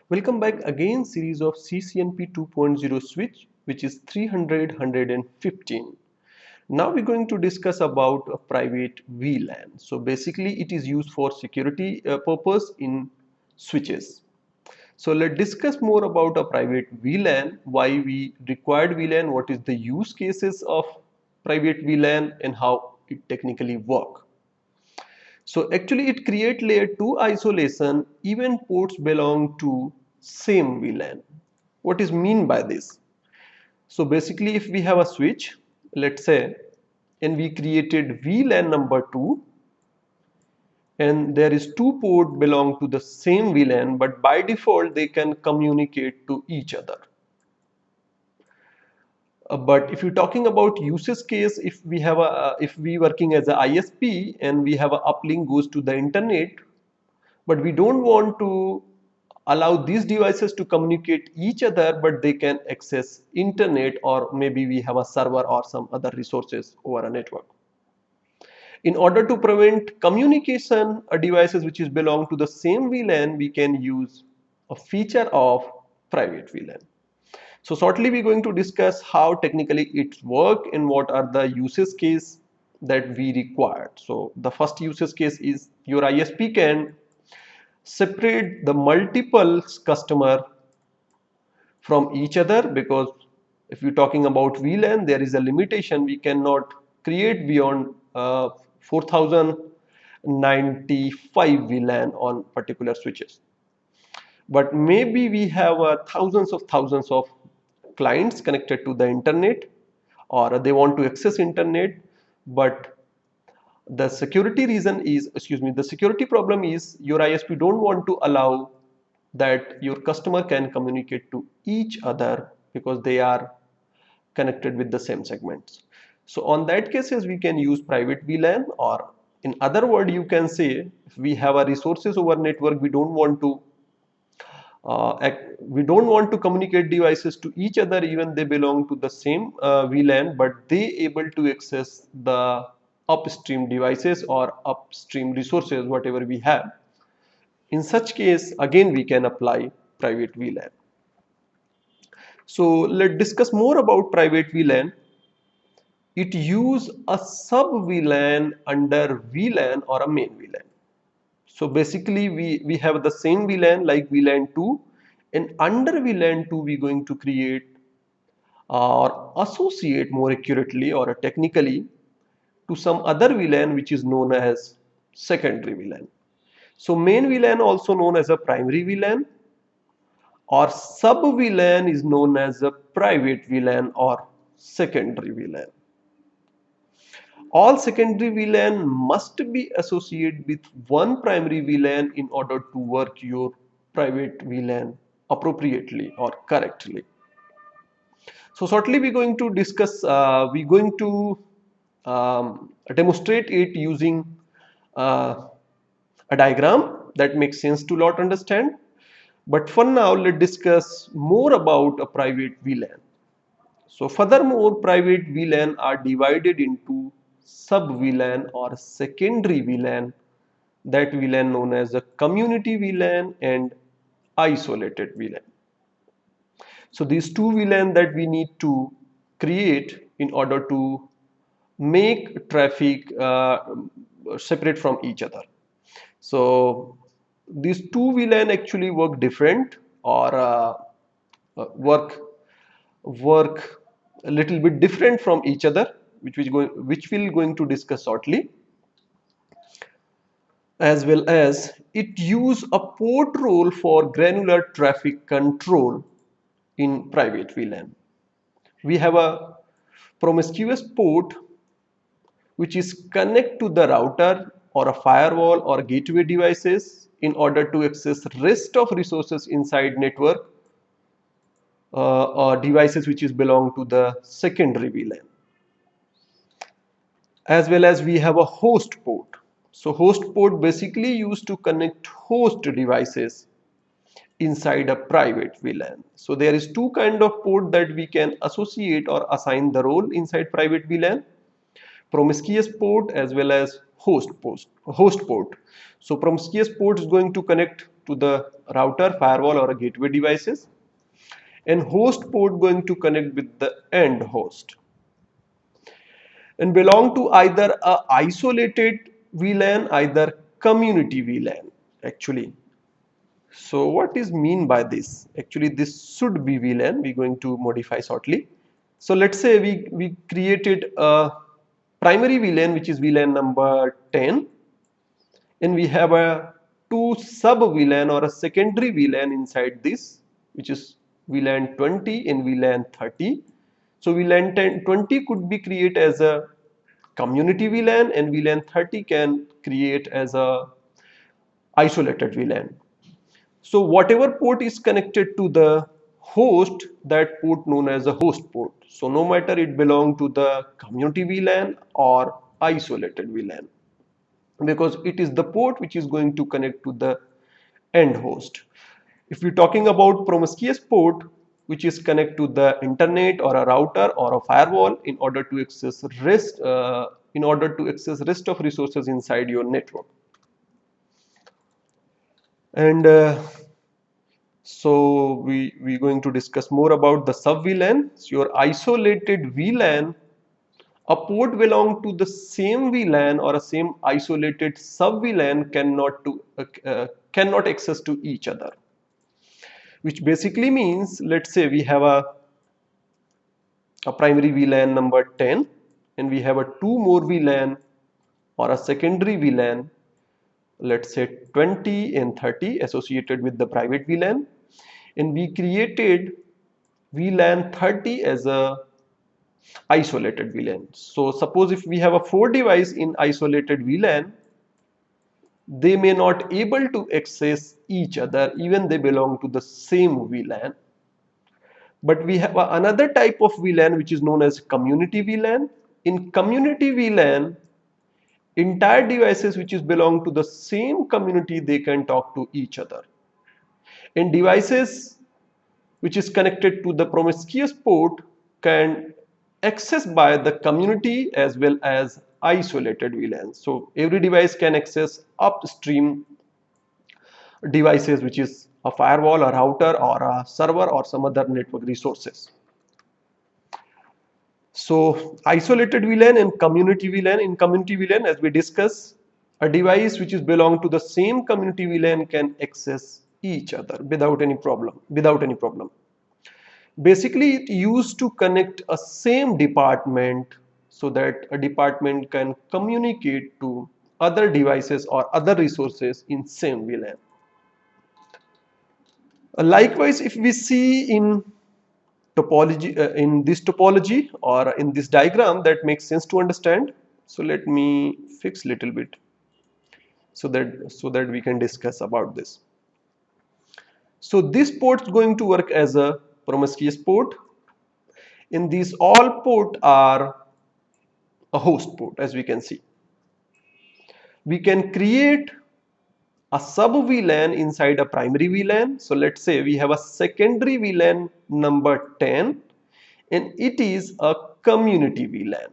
Welcome back again series of CCNP 2.0 switch, which is 300-115. Now we're going to discuss about a private VLAN. So basically it is used for security purpose in switches. So let's discuss more about a private VLAN, why we required VLAN, what is the use cases of private VLAN and how it technically work. So actually it create layer 2 isolation even ports belong to same VLAN. What is mean by this? So basically if we have a switch, let's say, and we created VLAN number 2 and there is two port belong to the same VLAN, but by default they can communicate to each other. But if you're talking about usage case, if we have a if we working as a ISP and we have a uplink goes to the internet, but we don't want to allow these devices to communicate each other, but they can access internet, or maybe we have a server or some other resources over a network. In order to prevent communication devices which is belong to the same VLAN, we can use a feature of private VLAN. So shortly we're going to discuss how technically it works and what are the use case that we required. So the first use case is your ISP can separate the multiple customer from each other, because if you're talking about VLAN, there is a limitation. We cannot create beyond 4095 VLAN on particular switches. But maybe we have thousands of clients connected to the internet, or they want to access internet, but the security reason is, the security problem is your ISP don't want to allow that your customer can communicate to each other because they are connected with the same segments. So on that cases we can use private VLAN, or in other word you can say, if we have a resources over network, we don't want to communicate devices to each other even they belong to the same VLAN, but they able to access the upstream devices or upstream resources whatever we have. In such case again we can apply private VLAN. So let's discuss more about private VLAN. It use a sub VLAN under VLAN or a main VLAN. So basically we have the same VLAN like VLAN 2, and under VLAN 2 we are going to create or associate more accurately or technically to some other VLAN which is known as secondary VLAN. So main VLAN also known as a primary VLAN, or sub VLAN is known as a private VLAN or secondary VLAN. All secondary VLAN must be associated with one primary VLAN in order to work your private VLAN appropriately or correctly. So shortly we're going to discuss, we're going to demonstrate it using a diagram that makes sense to lot understand. But for now let's discuss more about a private VLAN. So furthermore, private VLAN are divided into sub VLAN or secondary VLAN, that VLAN known as a community VLAN and isolated VLAN. So these two VLAN that we need to create in order to make traffic separate from each other. So these two VLAN actually work different, or work a little bit different from each other, which we'll going to discuss shortly. As well as it use a port role for granular traffic control in private VLAN. We have a promiscuous port which is connect to the router or a firewall or gateway devices in order to access rest of resources inside network or devices which is belong to the secondary VLAN. As well as we have a host port. So host port basically used to connect host devices inside a private VLAN. So there is two kind of port that we can associate or assign the role inside private VLAN: promiscuous port as well as host port. So promiscuous port is going to connect to the router, firewall or a gateway devices, and host port going to connect with the end host, and belong to either a isolated VLAN, either community VLAN actually. So what is mean by this? Actually this should be VLAN, we're going to modify shortly. So let's say we created a primary VLAN which is VLAN number 10, and we have a two sub VLAN or a secondary VLAN inside this, which is VLAN 20 and VLAN 30. So VLAN 20 could be created as a community VLAN, and VLAN 30 can create as a isolated VLAN. So whatever port is connected to the host, that port known as a host port. So no matter it belong to the community VLAN or isolated VLAN, because it is the port which is going to connect to the end host. If we're talking about promiscuous port, which is connect to the internet or a router or a firewall in order to access rest of resources inside your network. And so we're going to discuss more about the sub VLAN. So your isolated VLAN, a port belong to the same VLAN or a same isolated sub VLAN cannot access to each other, which basically means, let's say we have a primary VLAN number 10 and we have a two more VLAN or a secondary VLAN, let's say 20 and 30 associated with the private VLAN, and we created VLAN 30 as a isolated VLAN. So suppose if we have a 4 device in isolated VLAN, they may not able to access each other even they belong to the same VLAN. But we have another type of VLAN which is known as community VLAN. In community VLAN, entire devices which is belong to the same community, they can talk to each other. And devices which is connected to the promiscuous port can access by the community as well as isolated VLAN. So every device can access upstream devices, which is a firewall, a router or a server or some other network resources. So isolated VLAN and community VLAN. In community VLAN, as we discussed, a device which is belong to the same community VLAN can access each other without any problem. Basically, it used to connect a same department so that a department can communicate to other devices or other resources in same VLAN. Likewise, if we see in topology, in this topology or in this diagram, that makes sense to understand. So let me fix little bit so that we can discuss about this. So this port is going to work as a promiscuous port. In these all port are a host port, as we can see. We can create a sub VLAN inside a primary VLAN. So let's say we have a secondary VLAN number 10 and it is a community VLAN.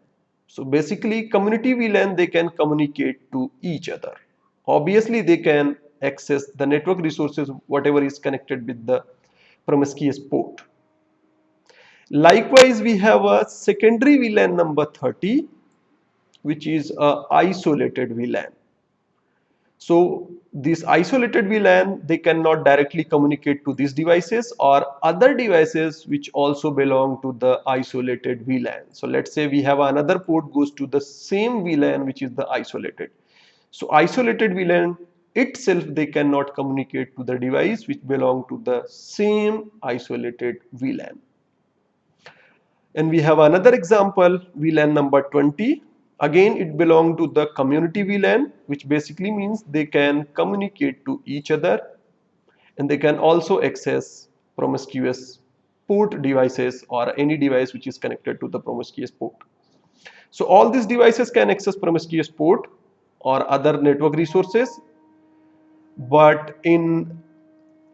So basically community VLAN, they can communicate to each other. Obviously they can access the network resources whatever is connected with the promiscuous port. Likewise, we have a secondary VLAN number 30, which is a isolated VLAN. So this isolated VLAN, they cannot directly communicate to these devices or other devices which also belong to the isolated VLAN. So let's say we have another port goes to the same VLAN which is the isolated. So isolated VLAN itself, they cannot communicate to the device which belong to the same isolated VLAN. And we have another example, VLAN number 20. Again, it belongs to the community VLAN, which basically means they can communicate to each other and they can also access promiscuous port devices or any device which is connected to the promiscuous port. So all these devices can access promiscuous port or other network resources, but in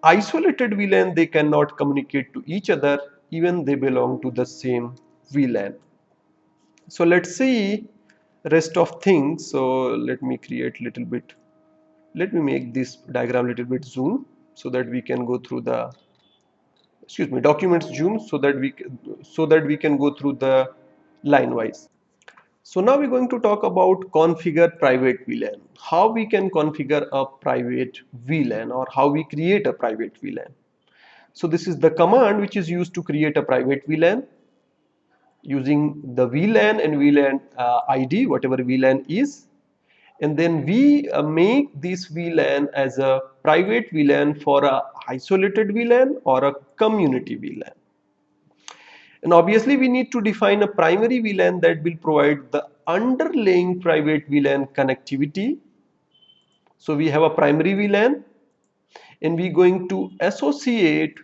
isolated VLAN, they cannot communicate to each other even they belong to the same VLAN. So let's see rest of things. So let me create little bit let me make this diagram a little bit zoom so that we can go through the, excuse me, documents zoom so that we can go through the line wise. So now we're going to talk about configure private VLAN. How we can configure a private VLAN or how we create a private VLAN. So this is the command which is used to create a private VLAN using the VLAN and VLAN ID, whatever VLAN is. And then we make this VLAN as a private VLAN for a isolated VLAN or a community VLAN. And obviously we need to define a primary VLAN that will provide the underlying private VLAN connectivity. So we have a primary VLAN and we're going to associate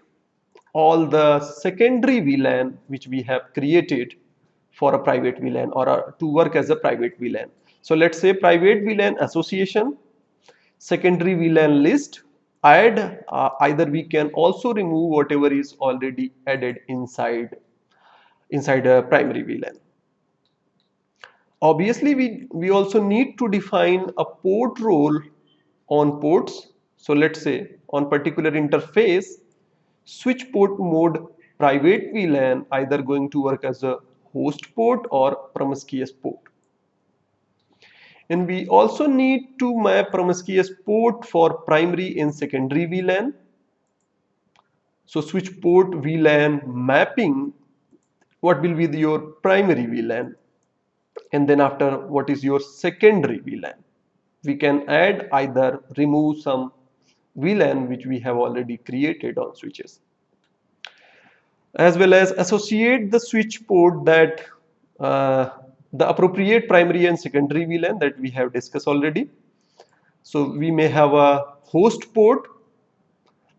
all the secondary VLAN which we have created for a private VLAN or to work as a private VLAN. So let's say private VLAN association, secondary VLAN list, add, either we can also remove whatever is already added inside a primary VLAN. Obviously we also need to define a port role on ports. So let's say on particular interface, switch port mode private VLAN either going to work as a host port or promiscuous port. And we also need to map promiscuous port for primary and secondary VLAN. So switch port VLAN mapping, what will be your primary VLAN, and then after what is your secondary VLAN. We can add either remove some VLAN which we have already created on switches, as well as associate the switch port that the appropriate primary and secondary VLAN that we have discussed already. So we may have a host port.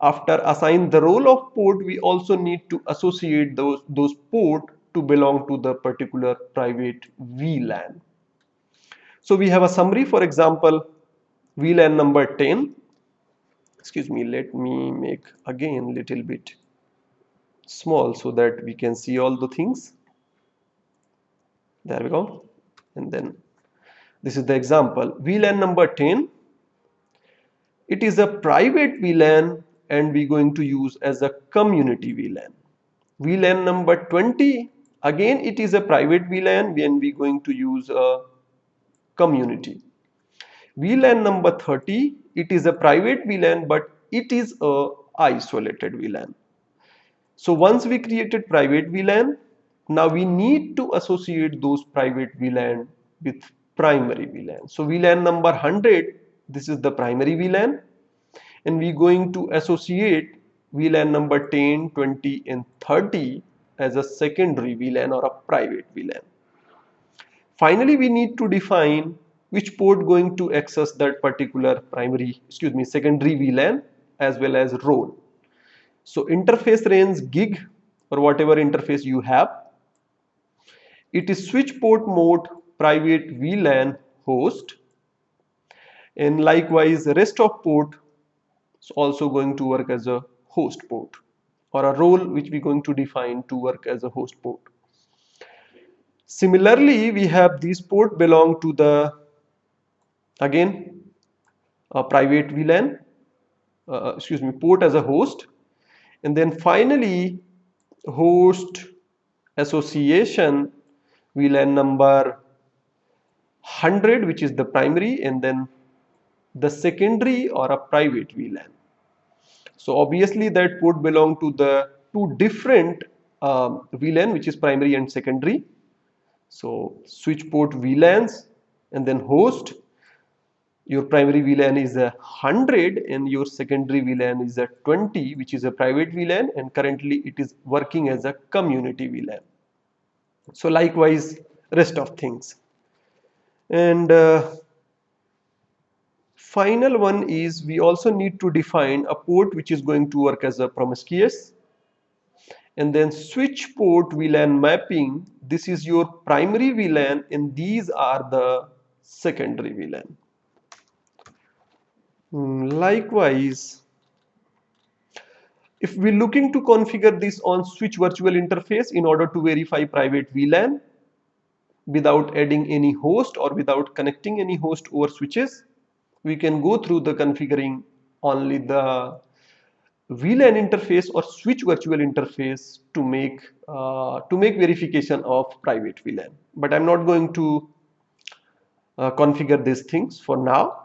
After assign the role of port, we also need to associate those port to belong to the particular private VLAN. So we have a summary, for example, VLAN number 10. Excuse me, let me make again little bit small so that we can see all the things. There we go. And then this is the example. VLAN number 10. It is a private VLAN and we're going to use as a community VLAN. VLAN number 20. Again, it is a private VLAN and we're going to use a community. VLAN number 30. It is a private VLAN but it is a isolated VLAN. So once we created private VLAN, now we need to associate those private VLAN with primary VLAN. So VLAN number 100, this is the primary VLAN, and we're going to associate VLAN number 10, 20 and 30 as a secondary VLAN or a private VLAN. Finally, we need to define which port going to access that particular secondary VLAN as well as role. So interface range gig or whatever interface you have, it is switch port mode private VLAN host, and likewise rest of port is also going to work as a host port or a role which we are going to define to work as a host port. Similarly, we have these port belong to the again a private VLAN, port as a host, and then finally host association VLAN number 100, which is the primary, and then the secondary or a private VLAN. So obviously that port belong to the two different VLAN, which is primary and secondary. So switch port VLANs and then host. Your primary VLAN is a 100 and your secondary VLAN is a 20, which is a private VLAN, and currently it is working as a community VLAN. So likewise rest of things. And final one is we also need to define a port which is going to work as a promiscuous, and then switch port VLAN mapping. This is your primary VLAN and these are the secondary VLAN. Likewise, if we're looking to configure this on switch virtual interface in order to verify private VLAN without adding any host or without connecting any host over switches, we can go through the configuring only the VLAN interface or switch virtual interface to make verification of private VLAN. But I'm not going to configure these things for now.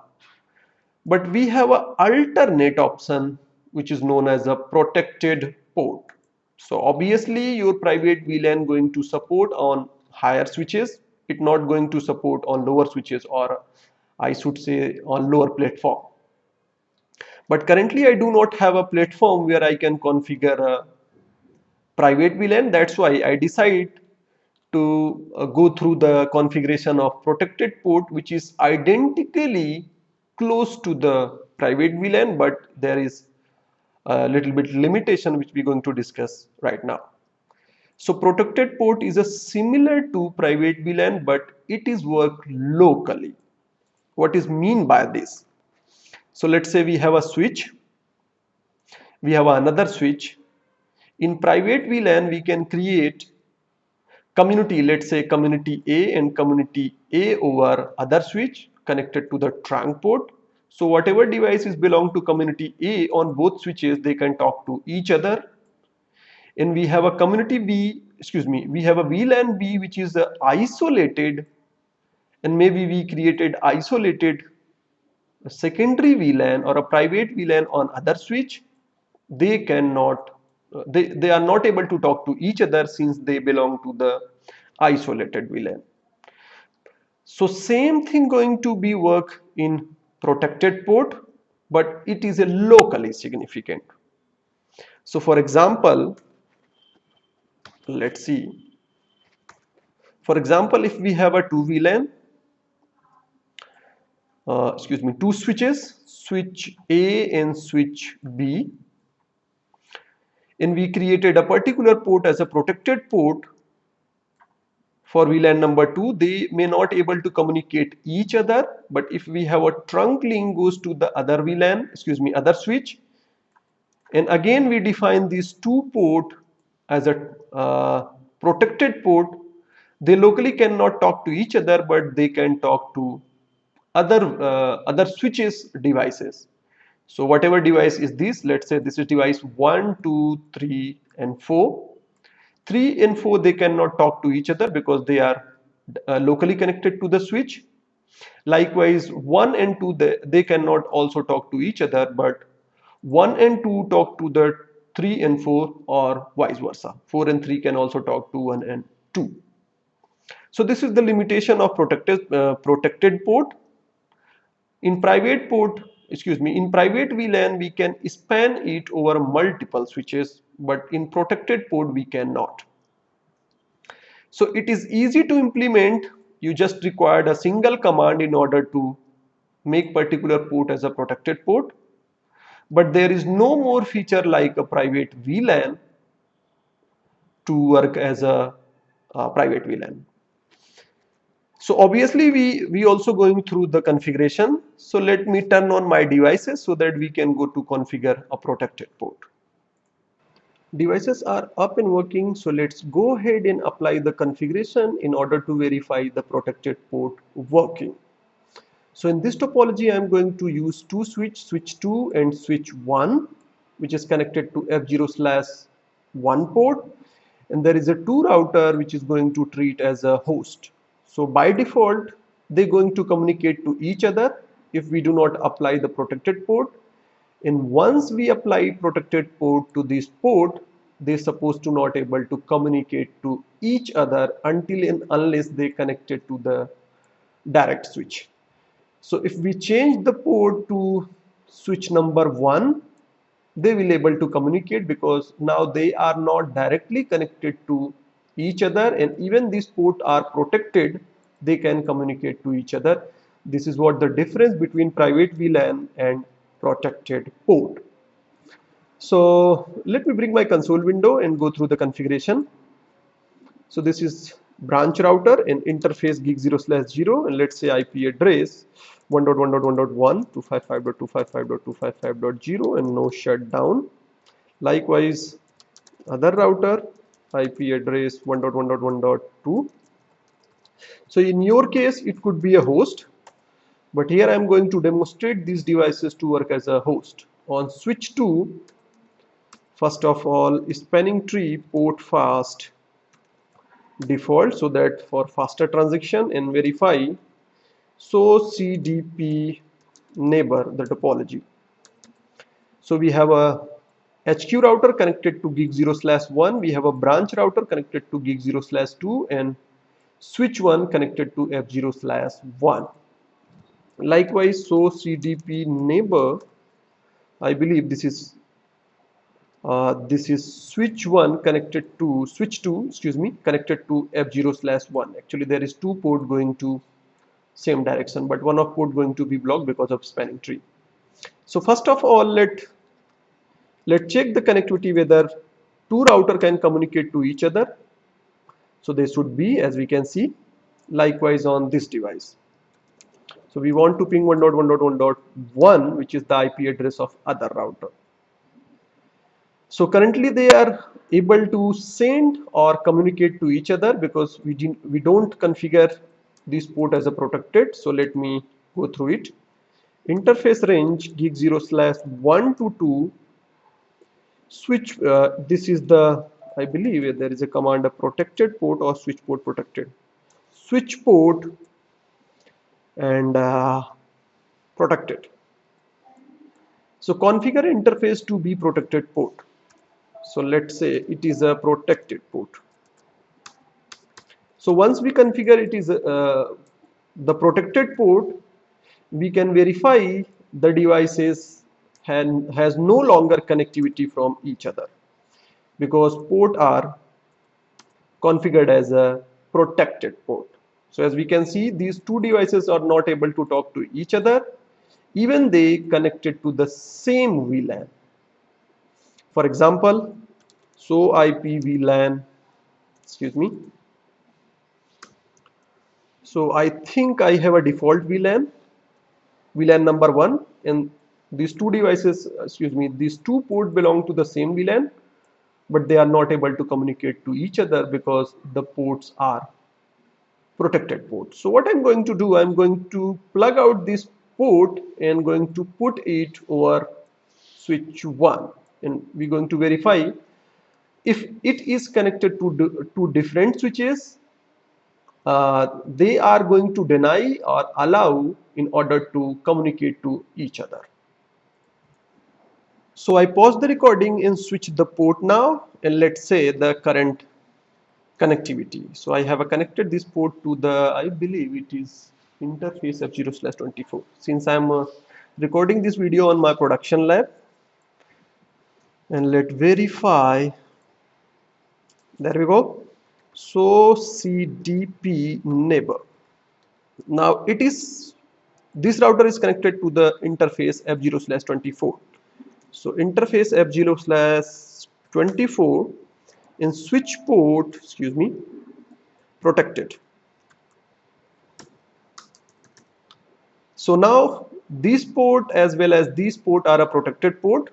But we have an alternate option which is known as a protected port. So obviously your private VLAN going to support on higher switches, it not going to support on lower switches, or I should say on lower platform. But currently I do not have a platform where I can configure a private VLAN. That's why I decide to go through the configuration of protected port, which is identically close to the private VLAN, but there is a little bit limitation which we're going to discuss right now. So protected port is a similar to private VLAN, but it is work locally. What is mean by this? So let's say we have a switch, we have another switch. In private VLAN, we can create community, let's say community A and community A over other switch connected to the trunk port. So whatever devices belong to community A on both switches, they can talk to each other. And we have a community B, we have a VLAN B which is isolated, and maybe we created isolated secondary VLAN or a private VLAN on other switch. They cannot, they are not able to talk to each other since they belong to the isolated VLAN. So same thing going to be work in protected port, but it is a locally significant. So for example, let's see. For example, if we have a two VLAN, two switches, switch A and switch B, and we created a particular port as a protected port. For VLAN number 2, they may not able to communicate each other, but if we have a trunk link goes to the other VLAN, other switch, and again we define these two port as a protected port, they locally cannot talk to each other, but they can talk to other switches devices. So whatever device is this, let's say this is device 1, 2, 3 and 4. 3 and 4 they cannot talk to each other because they are locally connected to the switch. Likewise 1 and 2 they cannot also talk to each other, but 1 and 2 talk to the 3 and 4, or vice versa. 4 and 3 can also talk to 1 and 2. So this is the limitation of protected port. In private VLAN we can span it over multiple switches, but in protected port we cannot. So it is easy to implement. You just required a single command in order to make particular port as a protected port, but there is no more feature like a private VLAN to work as a private VLAN. So obviously we also going through the configuration. So let me turn on my devices so that we can go to configure a protected port. Devices are up and working, so let's go ahead and apply the configuration in order to verify the protected port working. So in this topology I am going to use two switch 2 and switch 1, which is connected to F0/1 port, and there is a 2 router which is going to treat as a host. So by default they're going to communicate to each other if we do not apply the protected port. And once we apply protected port to this port, they're supposed to not able to communicate to each other until and unless they connected to the direct switch. So if we change the port to switch number 1, they will able to communicate because now they are not directly connected to each other, and even these ports are protected, they can communicate to each other. This is what the difference between private VLAN and protected port. So let me bring my console window and go through the configuration. So this is branch router and interface gig 0/0, and let's say IP address 1.1.1.1 255.255.255.0 and no shutdown. Likewise other router IP address 1.1.1.2. So in your case it could be a host. But here I am going to demonstrate these devices to work as a host. On switch 2, first of all, spanning tree port fast default, so that for faster transaction, and verify so CDP neighbor the topology. So we have a HQ router connected to gig 0/1, we have a branch router connected to gig 0/2, and switch 1 connected to F0/1. Likewise, so CDP neighbor, I believe this is switch 1 connected to switch 2, excuse me, connected to F0/1. Actually, there is two port going to same direction, but one of port going to be blocked because of spanning tree. So first of all, let's check the connectivity whether two router can communicate to each other. So they should be, as we can see, likewise on this device. So we want to ping 1.1.1.1, which is the IP address of other router. So currently they are able to send or communicate to each other because we don't configure this port as a protected. So let me go through it. Interface range gig 0/1 to 2 switch. This is the, I believe there is a command, a protected port or switch port protected. Switch port and protected. So configure interface to be protected port. So let's say it is a protected port. So once we configure it is the protected port, we can verify the devices has no longer connectivity from each other because port are configured as a protected port. So as we can see, these two devices are not able to talk to each other even they connected to the same VLAN. For example, so IP VLAN, excuse me. So I think I have a default VLAN number 1, and these two devices, excuse me, these two ports belong to the same VLAN, but they are not able to communicate to each other because the ports are protected ports. So what I'm going to do, I'm going to plug out this port and going to put it over switch 1, and we're going to verify if it is connected to two different switches. They are going to deny or allow in order to communicate to each other. So I pause the recording and switch the port now, and let's say the current connectivity. So I have connected this port to the, I believe it is interface F0/24. Since I'm recording this video on my production lab, and let's verify. There we go. So CDP neighbor. Now it is, this router is connected to the interface F0/24. So interface F0/24 in switch port, excuse me, protected. So now this port as well as this port are a protected port.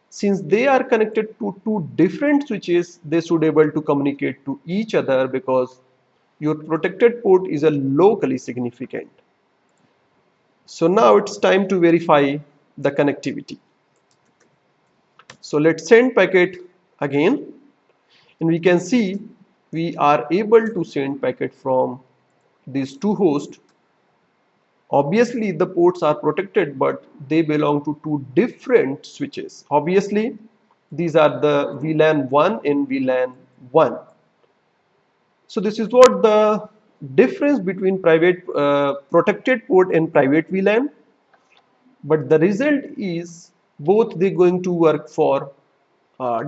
Since they are connected to two different switches, they should able to communicate to each other because your protected port is a locally significant. So now it's time to verify the connectivity. So let's send packet again, and we can see we are able to send packet from these two hosts. Obviously the ports are protected, but they belong to two different switches. Obviously these are the VLAN 1 and VLAN 1. So this is what the difference between private protected port and private VLAN, but the result is both they going to work for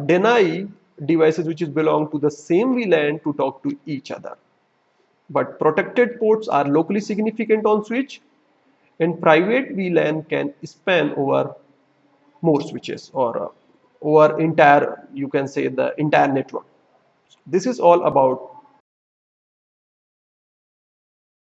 deny devices which is belong to the same VLAN to talk to each other. But protected ports are locally significant on switch, and private VLAN can span over more switches or over entire, you can say the entire network. This is all about